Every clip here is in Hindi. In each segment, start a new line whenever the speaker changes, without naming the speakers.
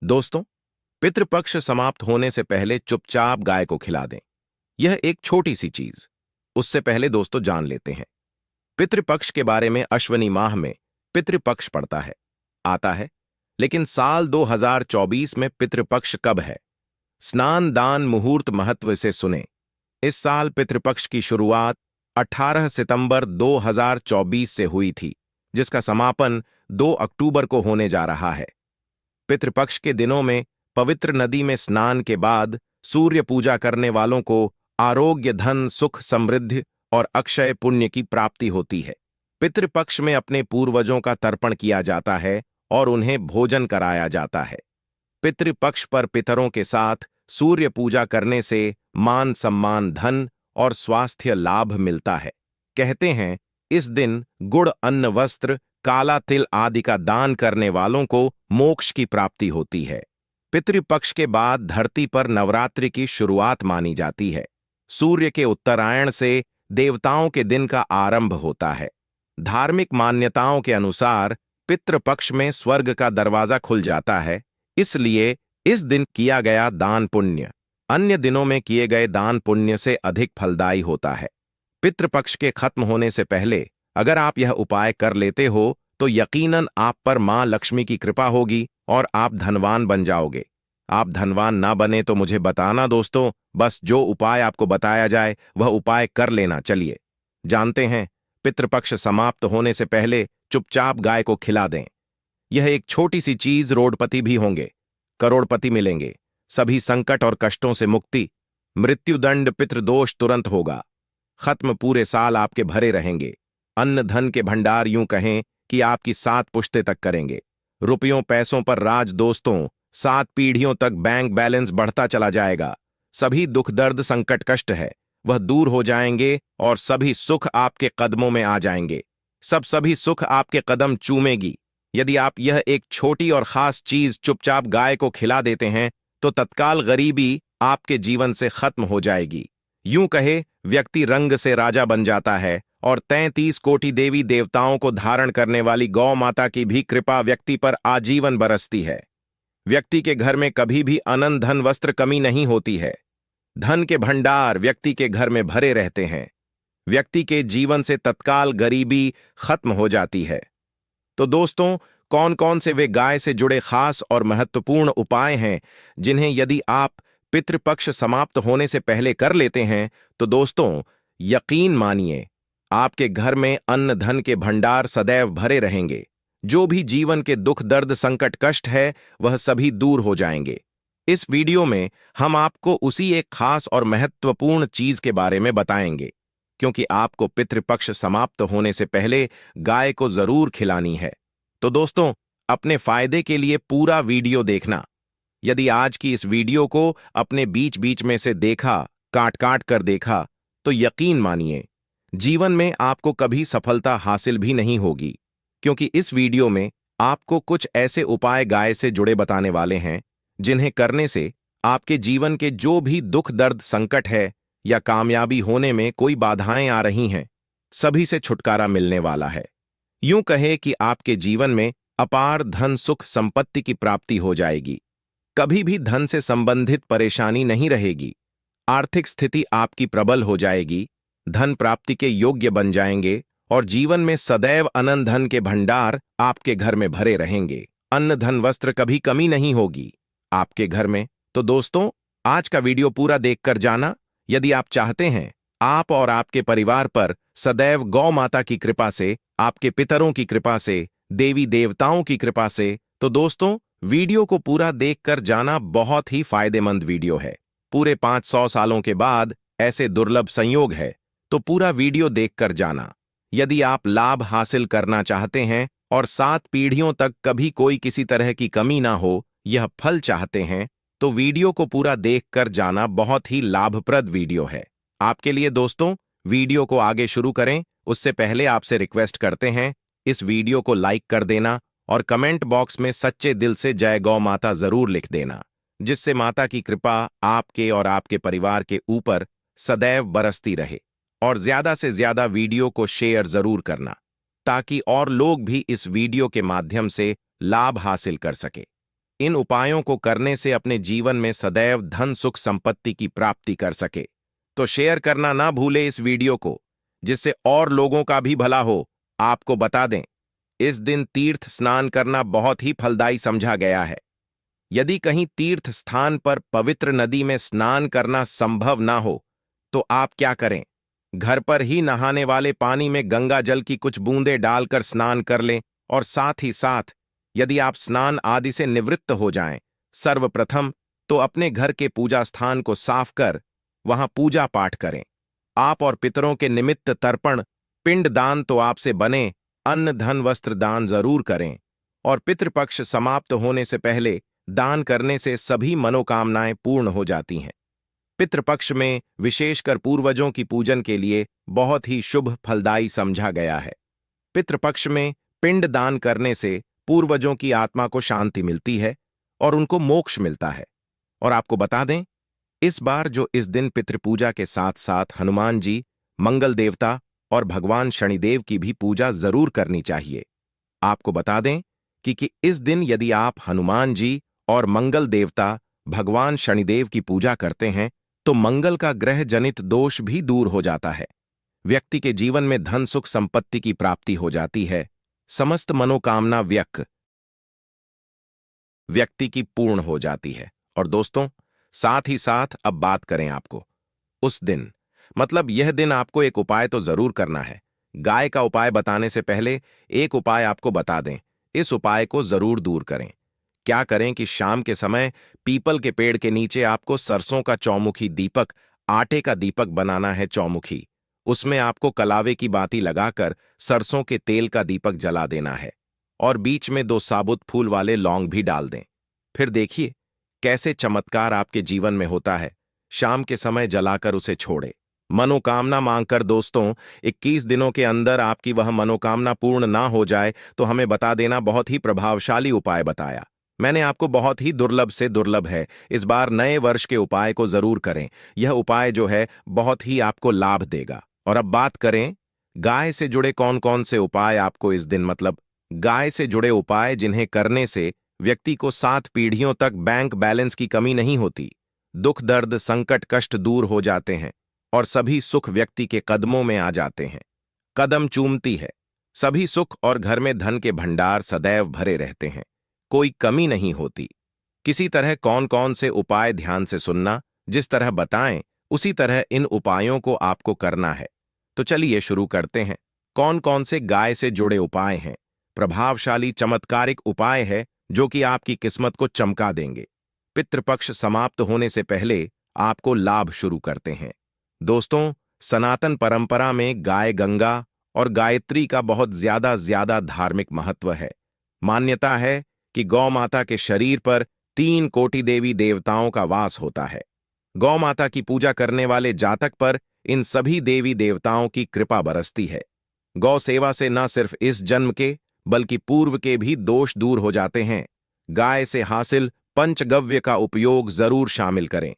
दोस्तों, पितृपक्ष समाप्त होने से पहले चुपचाप गाय को खिला दें। यह एक छोटी सी चीज। उससे पहले दोस्तों जान लेते हैं पितृपक्ष के बारे में। अश्वनी माह में पितृपक्ष पड़ता है, आता है, लेकिन साल 2024 में पितृपक्ष कब है? स्नान दान मुहूर्त महत्व से सुने। इस साल पितृपक्ष की शुरुआत 18 सितंबर 2024 से हुई थी, जिसका समापन 2 अक्टूबर को होने जा रहा है। पितृपक्ष के दिनों में पवित्र नदी में स्नान के बाद सूर्य पूजा करने वालों को आरोग्य, धन, सुख, समृद्धि और अक्षय पुण्य की प्राप्ति होती है। पितृपक्ष में अपने पूर्वजों का तर्पण किया जाता है और उन्हें भोजन कराया जाता है। पितृपक्ष पर पितरों के साथ सूर्य पूजा करने से मान सम्मान, धन और स्वास्थ्य लाभ मिलता है। कहते हैं इस दिन गुड़, अन्न, वस्त्र, काला तिल आदि का दान करने वालों को मोक्ष की प्राप्ति होती है। पितृपक्ष के बाद धरती पर नवरात्रि की शुरुआत मानी जाती है। सूर्य के उत्तरायण से देवताओं के दिन का आरंभ होता है। धार्मिक मान्यताओं के अनुसार पितृपक्ष में स्वर्ग का दरवाजा खुल जाता है, इसलिए इस दिन किया गया दान पुण्य अन्य दिनों में किए गए दान पुण्य से अधिक फलदायी होता है। पितृपक्ष के खत्म होने से पहले अगर आप यह उपाय कर लेते हो तो यकीनन आप पर मां लक्ष्मी की कृपा होगी और आप धनवान बन जाओगे। आप धनवान ना बने तो मुझे बताना दोस्तों, बस जो उपाय आपको बताया जाए वह उपाय कर लेना। चलिए जानते हैं, पितृपक्ष समाप्त होने से पहले चुपचाप गाय को खिला दें। यह एक छोटी सी चीज, रोडपति भी होंगे, करोड़पति मिलेंगे, सभी संकट और कष्टों से मुक्ति, मृत्युदंड, पितृदोष तुरंत होगा खत्म, पूरे साल आपके भरे रहेंगे। अन्न धन के भंडार यूं कहें कि आपकी 7 पुश्ते तक करेंगे। रुपयों पैसों पर राज दोस्तों, 7 पीढ़ियों तक बैंक बैलेंस बढ़ता चला जाएगा। सभी दुख दर्द संकट कष्ट है वह दूर हो जाएंगे और सभी सुख आपके कदमों में आ जाएंगे। सभी सुख आपके कदम चूमेगी। यदि आप यह एक छोटी और खास चीज चुपचाप गाय को खिला देते हैं तो तत्काल गरीबी आपके जीवन से खत्म हो जाएगी। यूं कहे व्यक्ति रंग से राजा बन जाता है और 33 कोटि देवी देवताओं को धारण करने वाली गौ माता की भी कृपा व्यक्ति पर आजीवन बरसती है। व्यक्ति के घर में कभी भी अनंत धन वस्त्र कमी नहीं होती है। धन के भंडार व्यक्ति के घर में भरे रहते हैं। व्यक्ति के जीवन से तत्काल गरीबी खत्म हो जाती है। तो दोस्तों, कौन कौन से वे गाय से जुड़े खास और महत्वपूर्ण उपाय हैं जिन्हें यदि आप पितृपक्ष समाप्त होने से पहले कर लेते हैं तो दोस्तों यकीन मानिए आपके घर में अन्न धन के भंडार सदैव भरे रहेंगे। जो भी जीवन के दुख दर्द संकट कष्ट है वह सभी दूर हो जाएंगे। इस वीडियो में हम आपको उसी एक खास और महत्वपूर्ण चीज के बारे में बताएंगे, क्योंकि आपको पितृपक्ष समाप्त होने से पहले गाय को जरूर खिलानी है। तो दोस्तों, अपने फायदे के लिए पूरा वीडियो देखना। यदि आज की इस वीडियो को अपने बीच बीच में से देखा, काट काट कर देखा, तो यकीन मानिए जीवन में आपको कभी सफलता हासिल भी नहीं होगी, क्योंकि इस वीडियो में आपको कुछ ऐसे उपाय गाय से जुड़े बताने वाले हैं जिन्हें करने से आपके जीवन के जो भी दुख दर्द संकट है या कामयाबी होने में कोई बाधाएं आ रही हैं, सभी से छुटकारा मिलने वाला है। यूं कहे कि आपके जीवन में अपार धन सुख संपत्ति की प्राप्ति हो जाएगी। कभी भी धन से संबंधित परेशानी नहीं रहेगी। आर्थिक स्थिति आपकी प्रबल हो जाएगी। धन प्राप्ति के योग्य बन जाएंगे और जीवन में सदैव अनंत धन के भंडार आपके घर में भरे रहेंगे। अन्न धन वस्त्र कभी कमी नहीं होगी आपके घर में। तो दोस्तों, आज का वीडियो पूरा देखकर जाना। यदि आप चाहते हैं आप और आपके परिवार पर सदैव गौ माता की कृपा से, आपके पितरों की कृपा से, देवी देवताओं की कृपा से, तो दोस्तों वीडियो को पूरा देखकर जाना। बहुत ही फायदेमंद वीडियो है। पूरे 500 सालों के बाद ऐसे दुर्लभ संयोग है, तो पूरा वीडियो देखकर जाना। यदि आप लाभ हासिल करना चाहते हैं और 7 पीढ़ियों तक कभी कोई किसी तरह की कमी ना हो, यह फल चाहते हैं, तो वीडियो को पूरा देखकर जाना। बहुत ही लाभप्रद वीडियो है आपके लिए। दोस्तों, वीडियो को आगे शुरू करें उससे पहले आपसे रिक्वेस्ट करते हैं इस वीडियो को लाइक कर देना और कमेंट बॉक्स में सच्चे दिल से जय गौ माता जरूर लिख देना, जिससे माता की कृपा आपके और आपके परिवार के ऊपर सदैव बरसती रहे। और ज्यादा से ज्यादा वीडियो को शेयर जरूर करना, ताकि और लोग भी इस वीडियो के माध्यम से लाभ हासिल कर सके। इन उपायों को करने से अपने जीवन में सदैव धन सुख संपत्ति की प्राप्ति कर सके। तो शेयर करना ना भूले इस वीडियो को, जिससे और लोगों का भी भला हो। आपको बता दें, इस दिन तीर्थ स्नान करना बहुत ही फलदायी समझा गया है। यदि कहीं तीर्थ स्थान पर पवित्र नदी में स्नान करना संभव ना हो, तो आप क्या करें, घर पर ही नहाने वाले पानी में गंगा जल की कुछ बूंदें डालकर स्नान कर लें। और साथ ही साथ यदि आप स्नान आदि से निवृत्त हो जाएं, सर्वप्रथम तो अपने घर के पूजा स्थान को साफ कर वहां पूजा पाठ करें। आप और पितरों के निमित्त तर्पण पिंड दान तो आपसे बने, अन्न धन वस्त्र दान जरूर करें। और पितृपक्ष समाप्त होने से पहले दान करने से सभी मनोकामनाएं पूर्ण हो जाती हैं। पितृपक्ष में विशेषकर पूर्वजों की पूजन के लिए बहुत ही शुभ फलदायी समझा गया है। पितृपक्ष में पिंड दान करने से पूर्वजों की आत्मा को शांति मिलती है और उनको मोक्ष मिलता है। और आपको बता दें, इस बार जो इस दिन पितृपूजा के साथ साथ हनुमान जी, मंगल देवता और भगवान शनिदेव की भी पूजा जरूर करनी चाहिए। आपको बता दें कि इस दिन यदि आप हनुमान जी और मंगल देवता भगवान शनिदेव की पूजा करते हैं, तो मंगल का ग्रह जनित दोष भी दूर हो जाता है। व्यक्ति के जीवन में धन सुख संपत्ति की प्राप्ति हो जाती है। समस्त मनोकामना व्यक्ति की पूर्ण हो जाती है। और दोस्तों, साथ ही साथ अब बात करें आपको उस दिन, मतलब यह दिन आपको एक उपाय तो जरूर करना है। गाय का उपाय बताने से पहले एक उपाय आपको बता दें, इस उपाय को जरूर दूर करें। क्या करें कि शाम के समय पीपल के पेड़ के नीचे आपको सरसों का चौमुखी दीपक, आटे का दीपक बनाना है चौमुखी। उसमें आपको कलावे की बाती लगाकर सरसों के तेल का दीपक जला देना है और बीच में 2 साबुत फूल वाले लौंग भी डाल दें। फिर देखिए कैसे चमत्कार आपके जीवन में होता है। शाम के समय जलाकर उसे छोड़े, मनोकामना मांगकर। दोस्तों, 21 दिनों के अंदर आपकी वह मनोकामना पूर्ण ना हो जाए तो हमें बता देना। बहुत ही प्रभावशाली उपाय बताया मैंने आपको, बहुत ही दुर्लभ से दुर्लभ है। इस बार नए वर्ष के उपाय को जरूर करें। यह उपाय जो है बहुत ही आपको लाभ देगा। और अब बात करें गाय से जुड़े कौन कौन से उपाय आपको इस दिन, मतलब गाय से जुड़े उपाय जिन्हें करने से व्यक्ति को 7 पीढ़ियों तक बैंक बैलेंस की कमी नहीं होती, दुख दर्द संकट कष्ट दूर हो जाते हैं और सभी सुख व्यक्ति के कदमों में आ जाते हैं। कदम चूमती है सभी सुख और घर में धन के भंडार सदैव भरे रहते हैं, कोई कमी नहीं होती। किसी तरह कौन कौन से उपाय ध्यान से सुनना, जिस तरह बताएं उसी तरह इन उपायों को आपको करना है। तो चलिए शुरू करते हैं। कौन कौन से गाय से जुड़े उपाय हैं? प्रभावशाली चमत्कारिक उपाय है जो कि आपकी किस्मत को चमका देंगे। पितृपक्ष समाप्त होने से पहले आपको लाभ शुरू करते हैं। दोस्तों, सनातन परंपरा में गाय गंगा और गायत्री का बहुत ज्यादा धार्मिक महत्व है। मान्यता है कि गौ माता के शरीर पर 3 कोटि देवी देवताओं का वास होता है। गौ माता की पूजा करने वाले जातक पर इन सभी देवी देवताओं की कृपा बरसती है। गौ सेवा से न सिर्फ इस जन्म के बल्कि पूर्व के भी दोष दूर हो जाते हैं। गाय से हासिल पंचगव्य का उपयोग जरूर शामिल करें,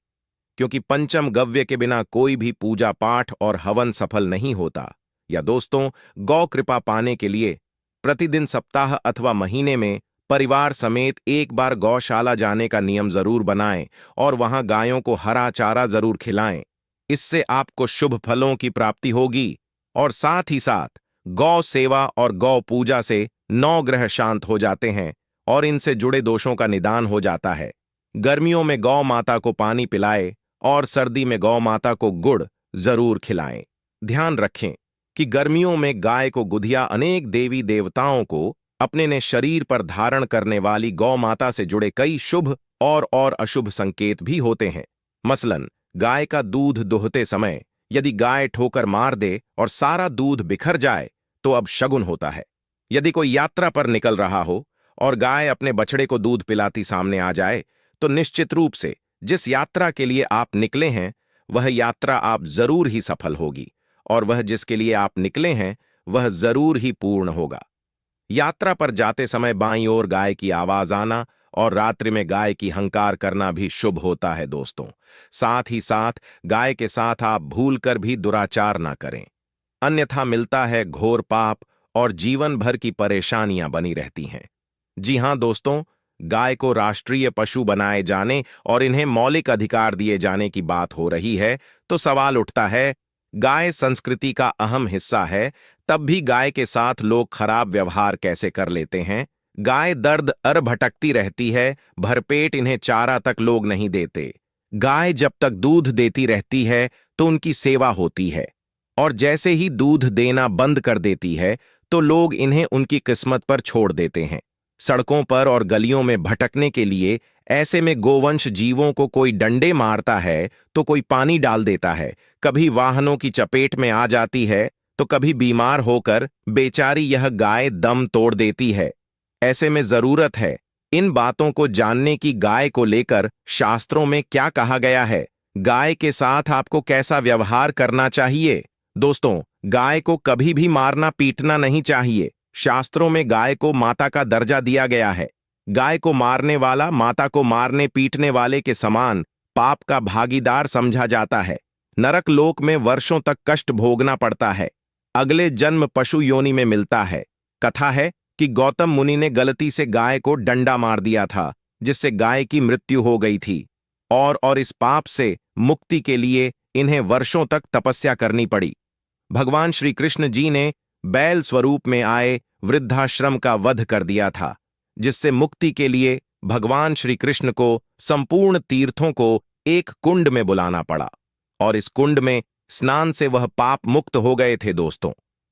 क्योंकि पंचम गव्य के बिना कोई भी पूजा पाठ और हवन सफल नहीं होता। या दोस्तों, गौ कृपा पाने के लिए प्रतिदिन, सप्ताह अथवा महीने में परिवार समेत एक बार गौशाला जाने का नियम जरूर बनाएं और वहां गायों को हरा चारा जरूर खिलाएं। इससे आपको शुभ फलों की प्राप्ति होगी। और साथ ही साथ गौ सेवा और गौ पूजा से 9 ग्रह शांत हो जाते हैं और इनसे जुड़े दोषों का निदान हो जाता है। गर्मियों में गौ माता को पानी पिलाएं और सर्दी में गौ माता को गुड़ जरूर खिलाएं। ध्यान रखें कि गर्मियों में गाय को गुधिया अनेक देवी देवताओं को अपने ने शरीर पर धारण करने वाली गौ माता से जुड़े कई शुभ और अशुभ संकेत भी होते हैं। मसलन, गाय का दूध दुहते समय यदि गाय ठोकर मार दे और सारा दूध बिखर जाए तो अब शगुन होता है। यदि कोई यात्रा पर निकल रहा हो और गाय अपने बछड़े को दूध पिलाती सामने आ जाए तो निश्चित रूप से जिस यात्रा के लिए आप निकले हैं वह यात्रा आप जरूर ही सफल होगी और वह जिसके लिए आप निकले हैं वह जरूर ही पूर्ण होगा। यात्रा पर जाते समय बाईं ओर गाय की आवाज आना और रात्रि में गाय की हंकार करना भी शुभ होता है। दोस्तों, साथ ही साथ गाय के साथ आप भूलकर भी दुराचार ना करें, अन्यथा मिलता है घोर पाप और जीवन भर की परेशानियां बनी रहती हैं। जी हां दोस्तों, गाय को राष्ट्रीय पशु बनाए जाने और इन्हें मौलिक अधिकार दिए जाने की बात हो रही है, तो सवाल उठता है, गाय संस्कृति का अहम हिस्सा है, तब भी गाय के साथ लोग खराब व्यवहार कैसे कर लेते हैं? गाय दर्द अर भटकती रहती है, भरपेट इन्हें चारा तक लोग नहीं देते। गाय जब तक दूध देती रहती है तो उनकी सेवा होती है, और जैसे ही दूध देना बंद कर देती है तो लोग इन्हें उनकी किस्मत पर छोड़ देते हैं, सड़कों पर और गलियों में भटकने के लिए। ऐसे में गोवंश जीवों को कोई डंडे मारता है तो कोई पानी डाल देता है, कभी वाहनों की चपेट में आ जाती है तो कभी बीमार होकर बेचारी यह गाय दम तोड़ देती है। ऐसे में जरूरत है इन बातों को जानने की, गाय को लेकर शास्त्रों में क्या कहा गया है, गाय के साथ आपको कैसा व्यवहार करना चाहिए। दोस्तों, गाय को कभी भी मारना पीटना नहीं चाहिए। शास्त्रों में गाय को माता का दर्जा दिया गया है। गाय को मारने वाला माता को मारने पीटने वाले के समान पाप का भागीदार समझा जाता है। नरक लोक में वर्षों तक कष्ट भोगना पड़ता है। अगले जन्म पशु योनि में मिलता है। कथा है कि गौतम मुनि ने गलती से गाय को डंडा मार दिया था, जिससे गाय की मृत्यु हो गई थी, और इस पाप से मुक्ति के लिए इन्हें वर्षों तक तपस्या करनी पड़ी। भगवान श्री कृष्ण जी ने बैल स्वरूप में आए वृद्धाश्रम का वध कर दिया था, जिससे मुक्ति के लिए भगवान श्री कृष्ण को संपूर्ण तीर्थों को एक कुंड में बुलाना पड़ा, और इस कुंड में स्नान से वह पाप मुक्त हो गए थे। दोस्तों,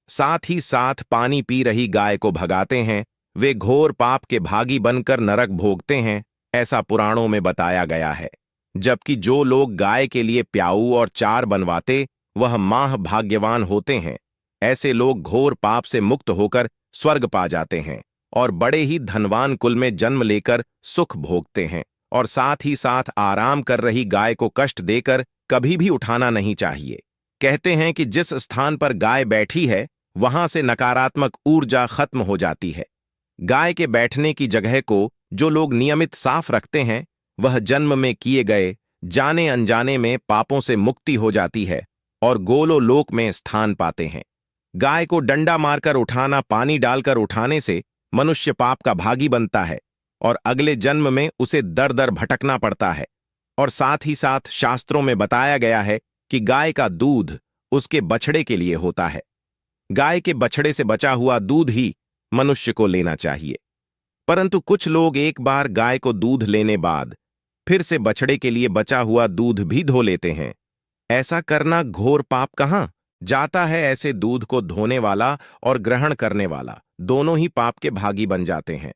साथ ही साथ पानी पी रही गाय को भगाते हैं, वे घोर पाप के भागी बनकर नरक भोगते हैं, ऐसा पुराणों में बताया गया है। जबकि जो लोग गाय के लिए प्याऊ और चार बनवाते, वह माह भाग्यवान होते हैं। ऐसे लोग घोर पाप से मुक्त होकर स्वर्ग पा जाते हैं और बड़े ही धनवान कुल में जन्म लेकर सुख भोगते हैं। और साथ ही साथ आराम कर रही गाय को कष्ट देकर कभी भी उठाना नहीं चाहिए। कहते हैं कि जिस स्थान पर गाय बैठी है वहां से नकारात्मक ऊर्जा खत्म हो जाती है। गाय के बैठने की जगह को जो लोग नियमित साफ रखते हैं, वह जन्म में किए गए जाने अनजाने में पापों से मुक्ति हो जाती है और गोलो लोक में स्थान पाते हैं। गाय को डंडा मारकर उठाना, पानी डालकर उठाने से मनुष्य पाप का भागी बनता है और अगले जन्म में उसे दर दर भटकना पड़ता है। और साथ ही साथ शास्त्रों में बताया गया है कि गाय का दूध उसके बछड़े के लिए होता है। गाय के बछड़े से बचा हुआ दूध ही मनुष्य को लेना चाहिए। परंतु कुछ लोग एक बार गाय को दूध लेने बाद फिर से बछड़े के लिए बचा हुआ दूध भी धो लेते हैं। ऐसा करना घोर पाप कहां जाता है? ऐसे दूध को धोने वाला और ग्रहण करने वाला दोनों ही पाप के भागी बन जाते हैं।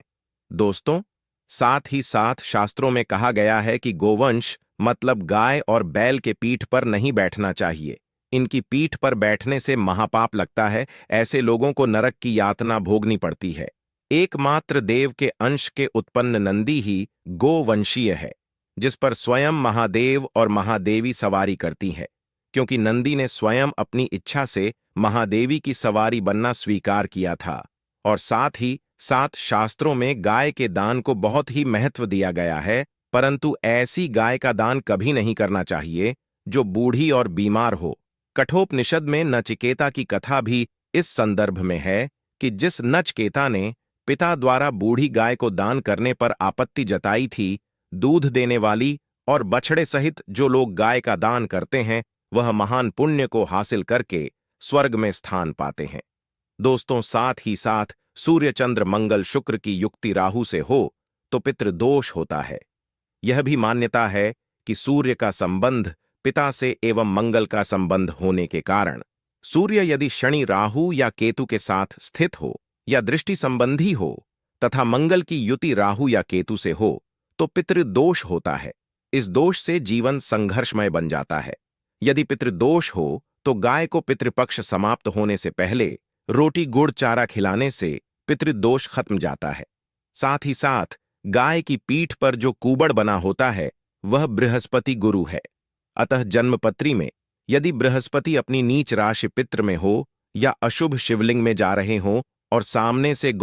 दोस्तों, साथ ही साथ शास्त्रों में कहा गया है कि गोवंश मतलब गाय और बैल के पीठ पर नहीं बैठना चाहिए। इनकी पीठ पर बैठने से महापाप लगता है। ऐसे लोगों को नरक की यातना भोगनी पड़ती है। एकमात्र देव के अंश के उत्पन्न नंदी ही गोवंशीय है, जिस पर स्वयं महादेव और महादेवी सवारी करती है, क्योंकि नंदी ने स्वयं अपनी इच्छा से महादेवी की सवारी बनना स्वीकार किया था। और साथ ही साथ शास्त्रों में गाय के दान को बहुत ही महत्व दिया गया है, परंतु ऐसी गाय का दान कभी नहीं करना चाहिए जो बूढ़ी और बीमार हो। कठोपनिषद में नचिकेता की कथा भी इस संदर्भ में है कि जिस नचिकेता ने पिता द्वारा बूढ़ी गाय को दान करने पर आपत्ति जताई थी, दूध देने वाली और बछड़े सहित जो लोग गाय का दान करते हैं, वह महान पुण्य को हासिल करके स्वर्ग में स्थान पाते हैं। दोस्तों, साथ ही साथ सूर्य चंद्र मंगल शुक्र की युक्ति राहु से हो तो पितृदोष होता है। यह भी मान्यता है कि सूर्य का संबंध पिता से एवं मंगल का संबंध होने के कारण सूर्य यदि शनि राहु या केतु के साथ स्थित हो या दृष्टि संबंधी हो तथा मंगल की युति राहु या केतु से हो तो पितृदोष होता है। इस दोष से जीवन संघर्षमय बन जाता है। यदि पितृदोष हो तो गाय को पितृपक्ष समाप्त होने से पहले रोटी गुड़ चारा खिलाने से पितृदोष खत्म जाता है। साथ ही साथ गाय की पीठ पर जो कुबड़ बना होता है वह बृहस्पति गुरु है। अतः जन्मपत्री में यदि बृहस्पति अपनी नीच राशि पित्र में हो या अशुभ शिवलिंग में जा रहे हों और सामने से गौ